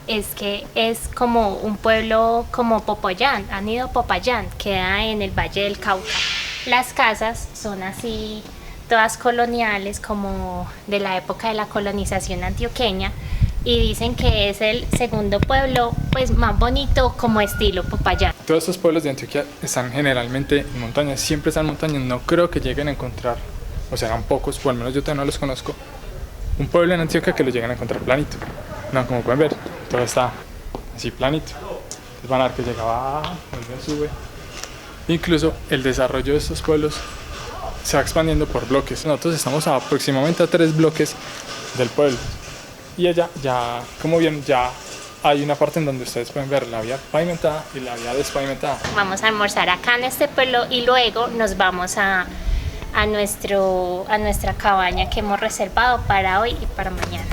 es que es como un pueblo como Popayán. Han ido a Popayán, queda en el Valle del Cauca. Las casas son así, todas coloniales, como de la época de la colonización antioqueña, y dicen que es el segundo pueblo pues más bonito como estilo Popayán. Todos estos pueblos de Antioquia están generalmente en montañas, siempre están en montañas, no creo que lleguen a encontrar, o sea, eran pocos, o al menos yo todavía no los conozco, un pueblo en Antioquia que lo lleguen a encontrar planito. No, como pueden ver, todo está así planito. Entonces van a ver que llega abajo, vuelve, sube. Incluso el desarrollo de estos pueblos se va expandiendo por bloques. Nosotros estamos aproximadamente a 3 bloques del pueblo. Y allá ya, como bien, ya hay una parte en donde ustedes pueden ver la vía pavimentada y la vía despavimentada. Vamos a almorzar acá en este pueblo y luego nos vamos a nuestra cabaña que hemos reservado para hoy y para mañana.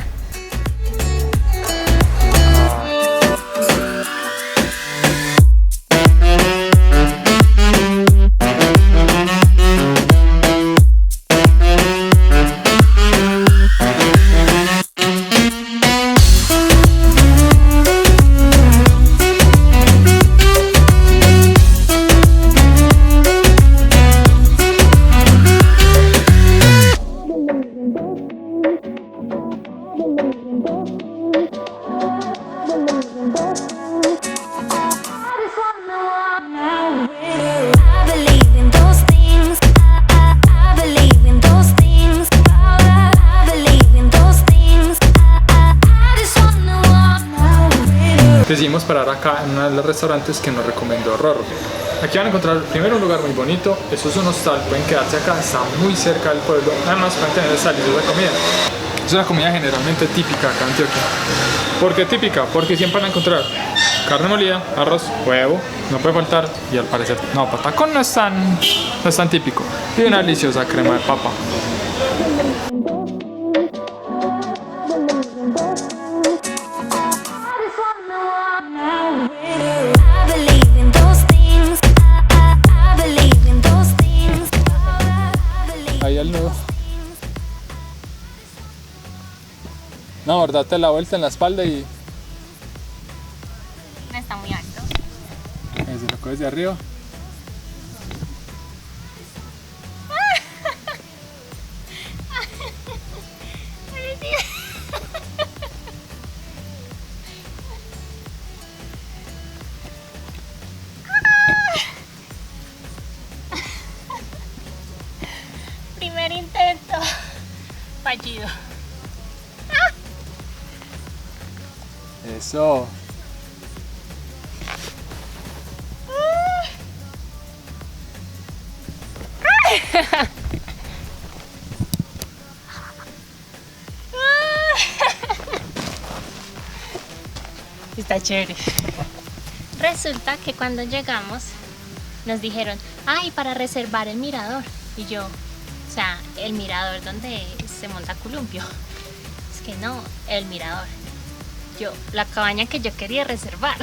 Decidimos parar acá en uno de los restaurantes que nos recomendó Rorro. Aquí van a encontrar primero un lugar muy bonito, eso es un hostal, pueden quedarse acá, está muy cerca del pueblo, además pueden tener deliciosa comida. Es una comida generalmente típica acá en Antioquia. ¿Por qué típica? Porque siempre van a encontrar carne molida, arroz, huevo, no puede faltar, y al parecer, no, patacón no es tan típico, y una deliciosa crema de papa. Ahí al nudo. No, date la vuelta en la espalda y No está muy alto. se lo coges de arriba. Primer intento fallido. Eso. Está chévere. Resulta que cuando llegamos nos dijeron, ay, para reservar el mirador. Y yo, o sea, el mirador donde se monta columpio. Es que no, el mirador. Yo, la cabaña que yo quería reservar.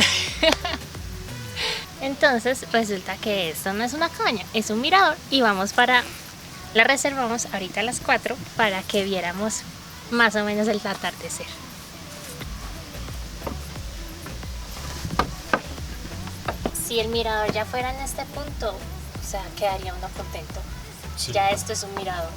Entonces resulta que esto no es una cabaña, es un mirador y la reservamos ahorita a las 4 para que viéramos más o menos el atardecer. Si el mirador ya fuera en este punto, o sea, quedaría uno contento. Sí. Ya esto es un mirador.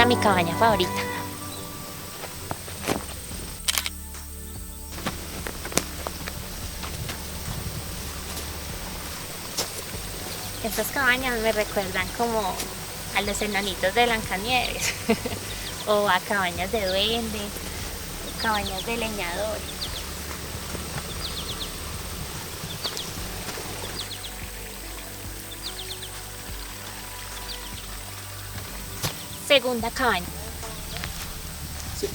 Mi cabaña favorita. Estas cabañas me recuerdan como a los enanitos de Blancanieves o a cabañas de duende, o cabañas de leñador. Segunda cabaña. Sí.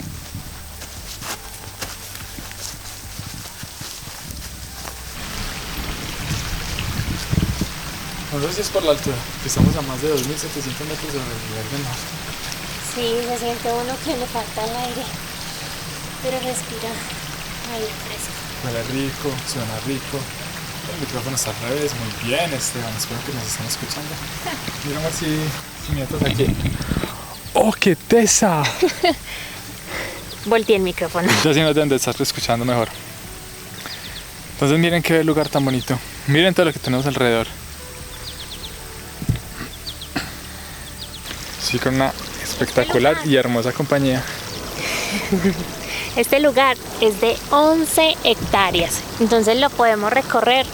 No sé si es por la altura, que estamos a más de 2.700 metros sobre el nivel del mar. Sí, se siente uno que le falta el aire, pero respira aire fresco. Huele rico, suena rico. El micrófono está al revés, muy bien, Esteban, espero que nos estén escuchando. Mira a ver si mientras aquí. ¡Oh, qué tesa! Volteé el micrófono. Ya sí nos deben de estar escuchando mejor. Entonces miren qué lugar tan bonito. Miren todo lo que tenemos alrededor. Sí, con una espectacular y hermosa compañía. Este lugar es de 11 hectáreas, entonces lo podemos recorrer,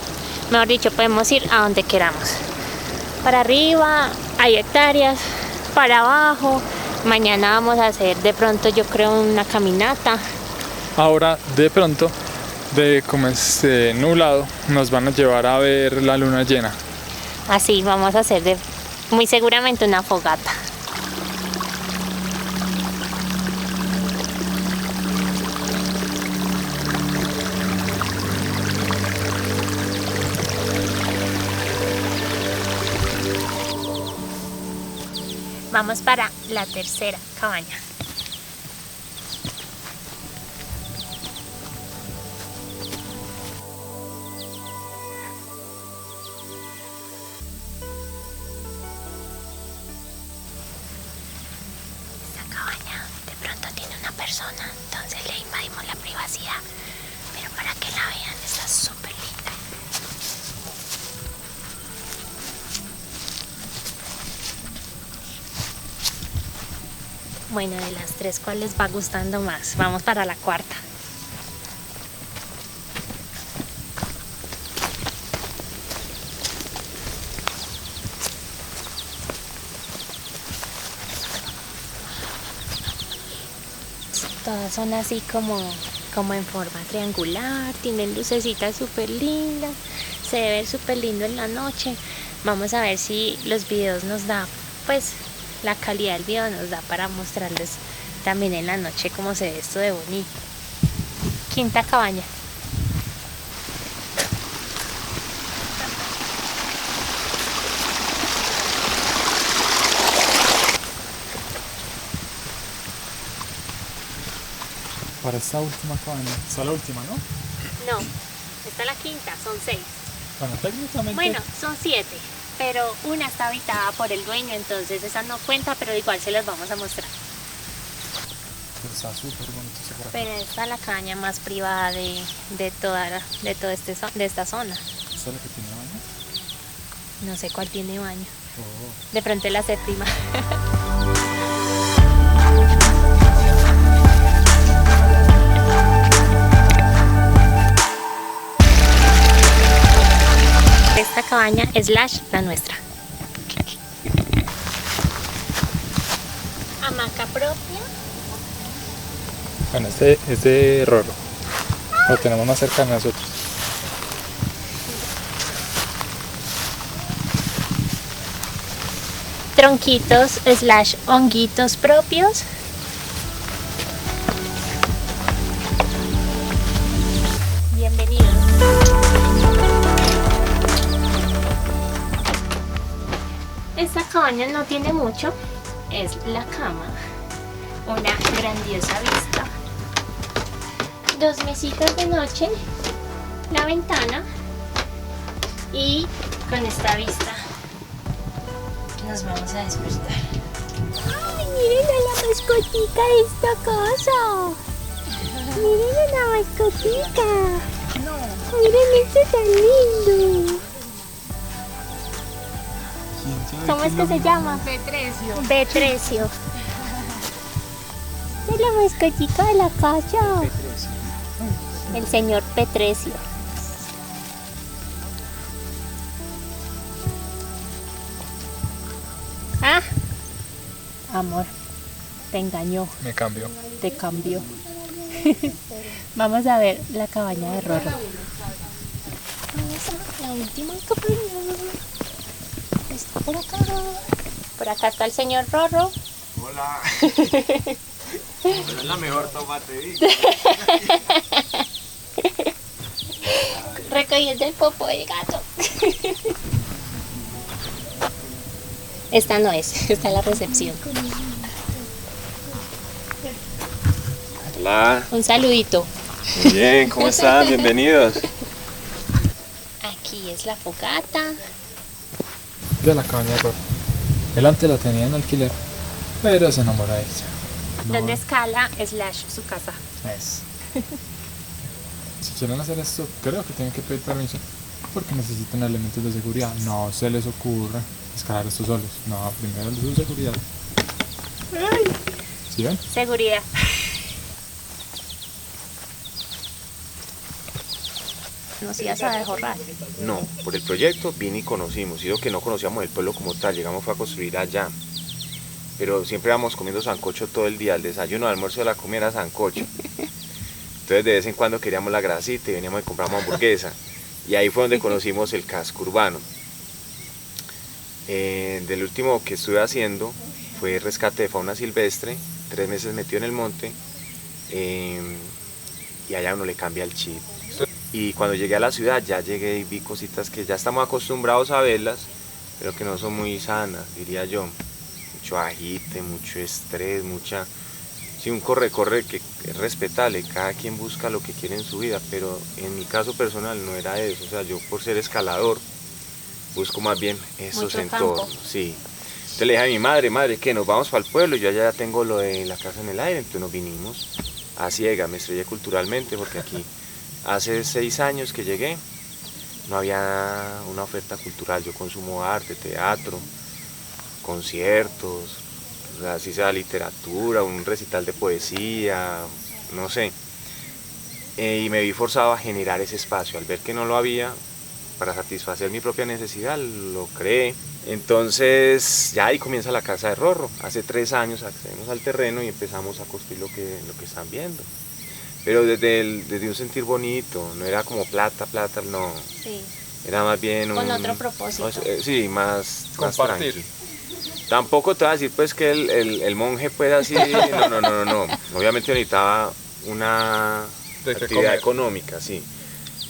mejor dicho, podemos ir a donde queramos. Para arriba hay hectáreas, para abajo, mañana vamos a hacer de pronto yo creo una caminata. Ahora de pronto, de como es nublado, nos van a llevar a ver la luna llena. Así vamos a hacer muy seguramente una fogata. Vamos para la tercera cabaña. Esta cabaña de pronto tiene una persona, entonces le invadimos la privacidad, pero para que la vean está súper linda. Bueno, de las tres, ¿cuál les va gustando más? Vamos para la cuarta. Todas son así como en forma triangular, tienen lucecitas súper lindas, se debe ver súper lindo en la noche. Vamos a ver si los videos nos da, pues la calidad del video nos da para mostrarles también en la noche cómo se ve esto de bonito. Quinta cabaña. Para esta última cabaña, esta es la última, ¿no? No, esta es la quinta, son 6. Bueno, técnicamente. Bueno, son 7, pero una está habitada por el dueño, entonces esa no cuenta, pero igual se las vamos a mostrar. Pero está súper bonito ese por acá. Pero esta es la cabaña más privada de esta zona. ¿Esta es la que tiene baño? No sé cuál tiene baño. Oh. De pronto es la séptima. Esta cabaña / la nuestra. Hamaca propia. Bueno, este es de Roro. Lo tenemos más cerca de nosotros. Tronquitos / honguitos propios. Bienvenidos. Esta cabaña no tiene mucho, es la cama, una grandiosa vista, 2 mesitas de noche, la ventana y con esta vista nos vamos a despertar. ¡Ay, miren a la mascotica de esta casa! ¡Miren a la mascotica! No. ¡Miren esto tan lindo! ¿Cómo es que se llama? Petrecio. Petrecio. Es la mascotica de la casa. El señor Petrecio. Ah, amor, te engañó, Me cambió. te cambió. Vamos a ver la cabaña de Roro. Vamos a la última cabaña. Está por acá. Por acá está el señor Roro. Hola. Pero es la mejor toma, te digo. Recogiendo el popo del gato. Esta no es, esta es la recepción. Hola. Un saludito. Muy bien, ¿cómo están? Bienvenidos. Aquí es la fogata. De la cabaña de Rorro. Él antes la tenía en alquiler, pero se enamoró de ella. Donde escala / su casa. Es. Si quieren hacer esto, creo que tienen que pedir permiso, porque necesitan elementos de seguridad. No se les ocurre escalar esto solos. No, primero su seguridad. ¿Sí ven? Seguridad. Nos ibas a dejorrar. No, por el proyecto vine y conocimos. Y lo que no conocíamos el pueblo como tal, llegamos fue a construir allá. Pero siempre íbamos comiendo sancocho todo el día, el desayuno, el almuerzo, la comida era sancocho. Entonces de vez en cuando queríamos la grasita y veníamos y compramos hamburguesa. Y ahí fue donde conocimos el casco urbano. Del último que estuve haciendo fue rescate de fauna silvestre, 3 meses metido en el monte. Y allá uno le cambia el chip. Y cuando llegué a la ciudad ya llegué y vi cositas que ya estamos acostumbrados a verlas, pero que no son muy sanas, diría yo. Mucho agite, mucho estrés, sí, un corre-corre que es respetable, cada quien busca lo que quiere en su vida, pero en mi caso personal no era eso. O sea, yo por ser escalador busco más bien esos Mucho entornos, campo. sí. Entonces le dije a mi madre, que nos vamos para el pueblo, yo ya tengo lo de la casa en el aire, entonces nos vinimos a ciega, me estrellé culturalmente porque aquí hace 6 años que llegué, no había una oferta cultural. Yo consumo arte, teatro, conciertos, así sea literatura, un recital de poesía, no sé. Y me vi forzado a generar ese espacio. Al ver que no lo había, para satisfacer mi propia necesidad, lo creé. Entonces ya ahí comienza la casa de Rorro. Hace 3 años accedimos al terreno y empezamos a construir lo que están viendo. Pero desde un sentir bonito, no era como plata, no. Sí. Era más bien Con otro propósito. Sí, más Compartir. tranqui. Tampoco te voy a decir pues que el monje pueda así, no. Obviamente necesitaba una De qué actividad comer. económica, sí.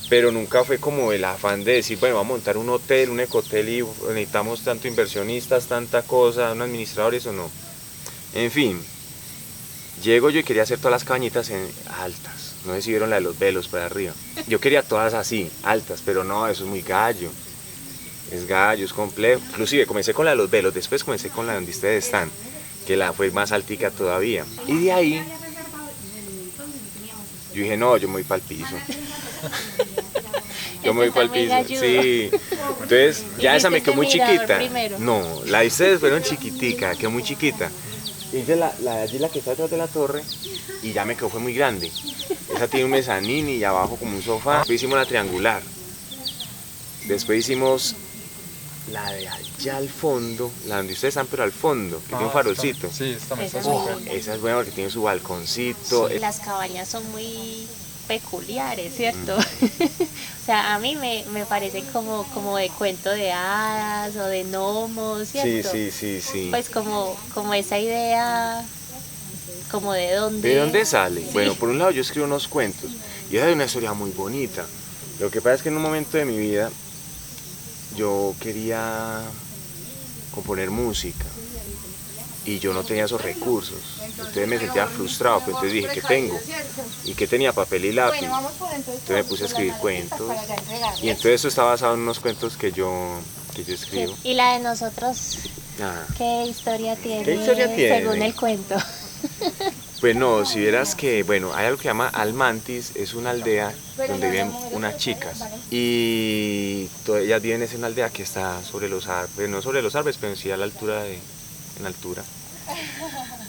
Pero nunca fue como el afán de decir, bueno, vamos a montar un hotel, un ecohotel y necesitamos tanto inversionistas, tanta cosa, un administrador, eso no. En fin, llego yo y quería hacer todas las cabañitas altas. No sé si vieron la de los velos para arriba. Yo quería todas así, altas, pero no, eso es muy gallo. Es gallo, es complejo. Inclusive comencé con la de los velos, después comencé con la donde ustedes están, que la fue más altica todavía. Y de ahí, yo dije, no, yo me voy para el piso. Yo me voy para el piso, sí. Entonces, ya esa me quedó muy chiquita. Primero. No, la de ustedes fueron chiquitica, quedó muy chiquita. Hice la de allí, la que está detrás de la torre, y ya me quedó, fue muy grande. Esa tiene un mezanín y abajo como un sofá. Después hicimos la triangular. Después hicimos la de allá al fondo, la donde ustedes están, pero al fondo, que tiene un farolcito. Sí, esta me Esa está es muy súper. bonita. Esa es buena porque tiene su balconcito. Las cabañas son muy peculiares, ¿cierto? O sea, a mí me parece como de cuento de hadas o de gnomos, Sí, ¿cierto? sí. Pues como esa idea, como de dónde... ¿De dónde sale? Sí. Bueno, por un lado yo escribo unos cuentos y esa es una historia muy bonita. Lo que pasa es que en un momento de mi vida yo quería componer música y yo no tenía esos recursos. Entonces me sentía frustrado, pues entonces dije, ¿qué tengo? ¿Y qué tenía? Papel y lápiz. Entonces me puse a escribir cuentos y entonces eso está basado en unos cuentos que yo escribo. Y la de nosotros, Ah, ¿qué historia tiene? ¿Qué historia tiene? Según el cuento. pues no, si vieras que, bueno, hay algo que se llama Almantis, es una aldea donde viven unas chicas y ellas viven en una aldea que está sobre los árboles, no sobre los árboles, pero sí a la altura en altura.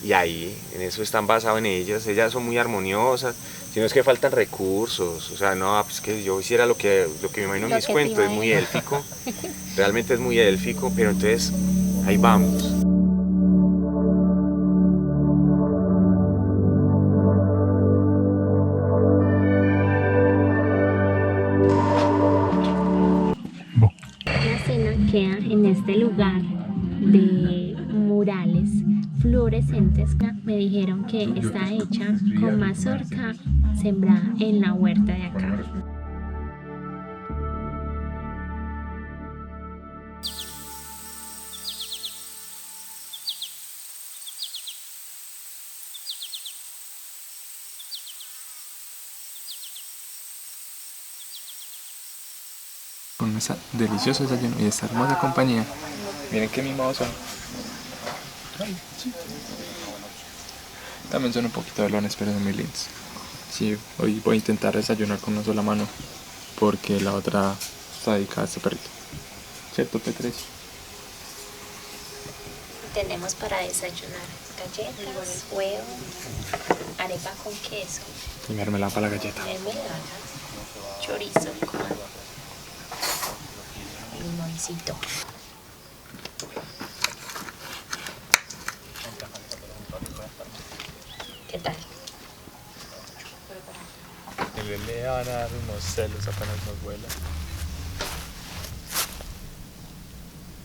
Y ahí, en eso están basados en ellas son muy armoniosas, sino es que faltan recursos, o sea, no, pues que yo hiciera lo que me imagino en Lo mis que te cuentos, es muy imaginas. élfico, realmente es muy élfico, pero entonces ahí vamos. La cena queda en este lugar de murales fluorescentes. Me dijeron que está hecha con mazorca sembrada en la huerta de acá. un delicioso desayuno y esta hermosa compañía. Miren qué mimados son. Ay, sí. También son un poquito velones, pero son muy lindos. Sí, hoy voy a intentar desayunar con una sola mano porque la otra está dedicada a este perrito. ¿Cierto, Petrecio? Tenemos para desayunar galletas, huevo, arepa con queso, Y mermelada para la galleta. mermelada, chorizo con limoncito. ¿Qué tal? Le van a dar unos celos apenas nos vuela.